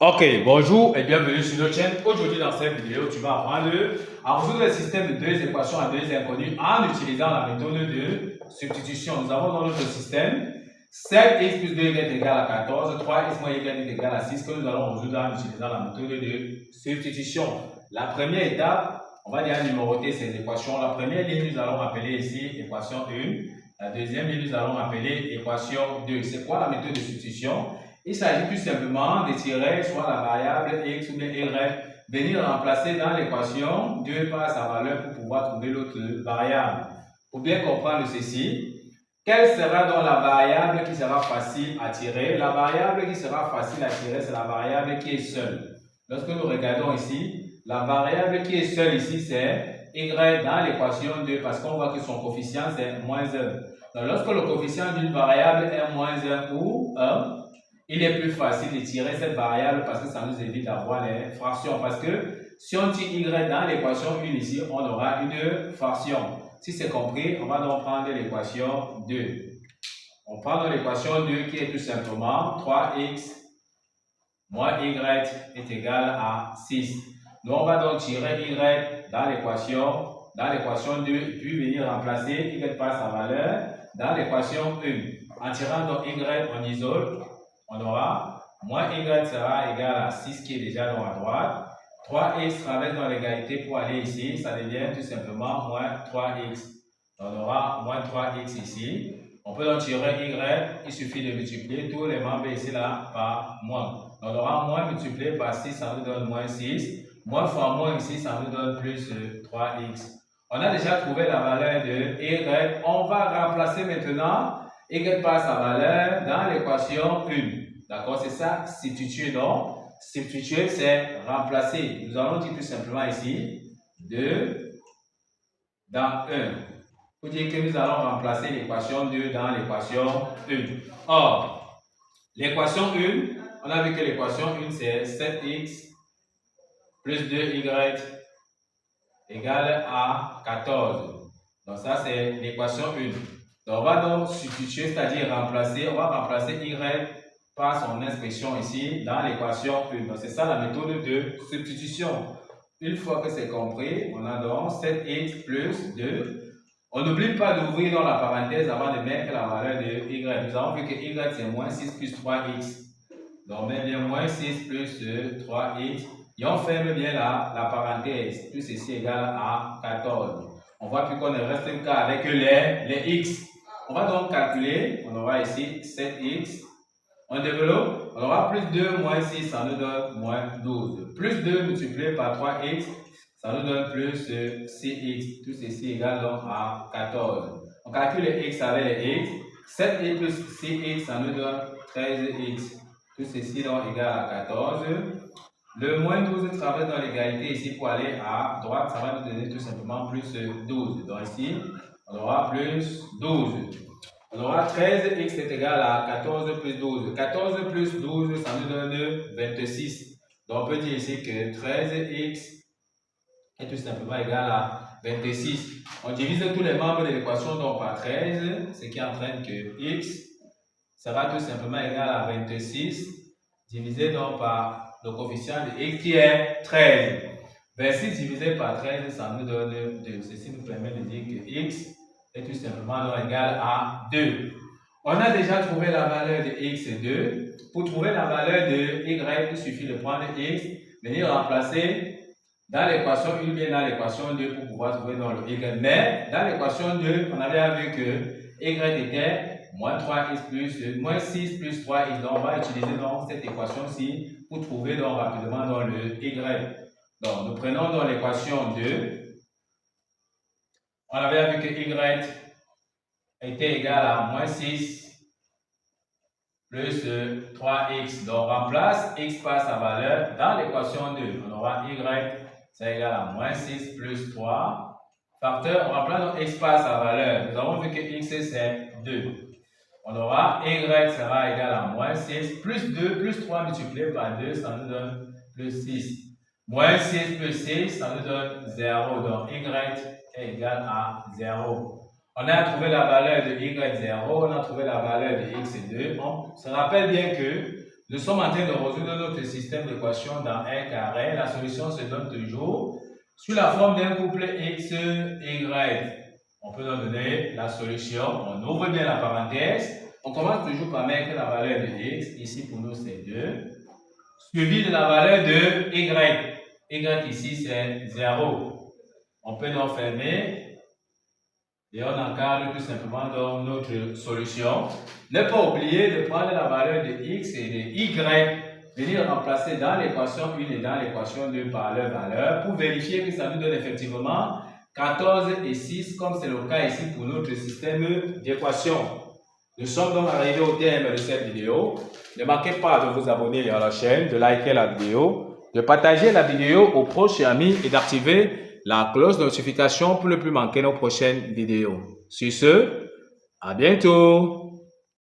Ok, bonjour et bienvenue sur notre chaîne. Aujourd'hui dans cette vidéo, tu vas apprendre à résoudre le système de deux équations à deux inconnues en utilisant la méthode de substitution. Nous avons dans notre système 7x plus 2y est égal à 14, 3x moins y est égal à 6 que nous allons résoudre en utilisant la méthode de substitution. La première étape, on va déjà numéroter ces équations. La première ligne, nous allons appeler ici équation 1. La deuxième ligne, nous allons appeler équation 2. C'est quoi la méthode de substitution? Il s'agit tout simplement de tirer soit la variable x ou bien y, venir remplacer dans l'équation 2 par sa valeur pour pouvoir trouver l'autre variable. Pour bien comprendre ceci, quelle sera donc la variable qui sera facile à tirer? La variable qui sera facile à tirer, c'est la variable qui est seule. Lorsque nous regardons ici, la variable qui est seule ici, c'est y dans l'équation 2 parce qu'on voit que son coefficient c'est moins 1. Donc, lorsque le coefficient d'une variable est moins 1 ou 1, il est plus facile de tirer cette variable parce que ça nous évite d'avoir les fractions. Parce que si on tire y dans l'équation 1 ici, on aura une fraction. Si c'est compris, on va donc prendre l'équation 2. On prend l'équation 2 qui est tout simplement 3x moins y est égal à 6. Donc on va donc tirer y dans l'équation 2 et puis venir remplacer y par sa valeur dans l'équation 1. En tirant donc y, on isole. On aura moins y sera égal à 6 qui est déjà dans la droite. 3x traverse dans l'égalité pour aller ici. Ça devient tout simplement moins 3x. On aura moins 3x ici. On peut donc tirer y. Il suffit de multiplier tous les membres ici là par moins. On aura moins multiplié par 6, ça nous donne moins 6. Moins fois moins ici, ça nous donne plus 3x. On a déjà trouvé la valeur de y. On va remplacer maintenant y par sa valeur dans l'équation 1. D'accord, c'est ça, substituer donc. Substituer, c'est remplacer. Nous allons dire tout simplement ici 2 dans 1. Pour dire que nous allons remplacer l'équation 2 dans l'équation 1. Or, l'équation 1, on a vu que l'équation 1 c'est 7x plus 2y égale à 14. Donc ça c'est l'équation 1. Donc on va donc substituer, c'est-à-dire remplacer, on va remplacer y par son expression ici dans l'équation 1. Donc c'est ça la méthode de substitution. Une fois que c'est compris, on a donc 7x plus 2. On n'oublie pas d'ouvrir dans la parenthèse avant de mettre la valeur de y. Nous avons vu que y c'est moins 6 plus 3x. Donc on met bien moins 6 plus 3x. Et on ferme bien la parenthèse. Tout ceci égale à 14. On voit plus qu'on ne reste qu'avec les x. On va donc calculer. On aura ici 7x. On développe. On aura plus 2 moins 6, ça nous donne moins 12. Plus 2 multiplié par 3x, ça nous donne plus 6x. Tout ceci égale donc à 14. On calcule les x avec les x. 7x plus 6x, ça nous donne 13x. Tout ceci donc égale à 14. Le moins 12 traverse dans l'égalité ici pour aller à droite, ça va nous donner tout simplement plus 12. Donc ici, on aura plus 12. On aura 13x est égal à 14 plus 12. 14 plus 12, ça nous donne 26. Donc on peut dire ici que 13x est tout simplement égal à 26. On divise tous les membres de l'équation donc par 13, ce qui entraîne que x sera tout simplement égal à 26, divisé donc par le coefficient de x qui est 13. 26 divisé par 13, ça nous donne 2. Ceci nous permet de dire que x est tout simplement donc égal à 2. On a déjà trouvé la valeur de x et 2. Pour trouver la valeur de y, il suffit de prendre x, venir remplacer dans l'équation 1 bien dans l'équation 2 pour pouvoir trouver dans le y. Mais dans l'équation 2, on avait vu que y était moins 3x plus moins 6 plus 3x. Donc on va utiliser donc cette équation-ci pour trouver donc rapidement dans le y. Donc nous prenons dans l'équation 2. On avait vu que y était égal à moins 6 plus 3x. Donc, on remplace x par sa valeur dans l'équation 2. On aura y, c'est égal à moins 6 plus 3. Facteur, on remplace donc x par sa valeur. Nous avons vu que x, c'est 2. On aura y sera égal à moins 6 plus 2 plus 3 multiplié par 2, ça nous donne plus 6. Moins 6 plus 6, ça nous donne 0. Donc, y est égal à 0. On a trouvé la valeur de y0, on a trouvé la valeur de x2. On se rappelle bien que Nous sommes en train de résoudre notre système d'équation dans un carré. La solution se donne toujours sous la forme d'un couple x, y. On peut donc donner la solution. On ouvre bien la parenthèse. On commence toujours par mettre la valeur de x. Ici, pour nous, c'est 2. Suivi de la valeur de y. Y ici, c'est 0. On peut donc fermer. Et on encadre tout simplement dans notre solution. Ne pas oublier de prendre la valeur de x et de y, venir remplacer dans l'équation 1 et dans l'équation 2 par leur valeur pour vérifier que ça nous donne effectivement 14 et 6, comme c'est le cas ici pour notre système d'équation. Nous sommes donc arrivés au terme de cette vidéo. Ne manquez pas de vous abonner à la chaîne, de liker la vidéo, de partager la vidéo aux proches et amis et d'activer la cloche de notification pour ne plus manquer nos prochaines vidéos. Sur ce, à bientôt!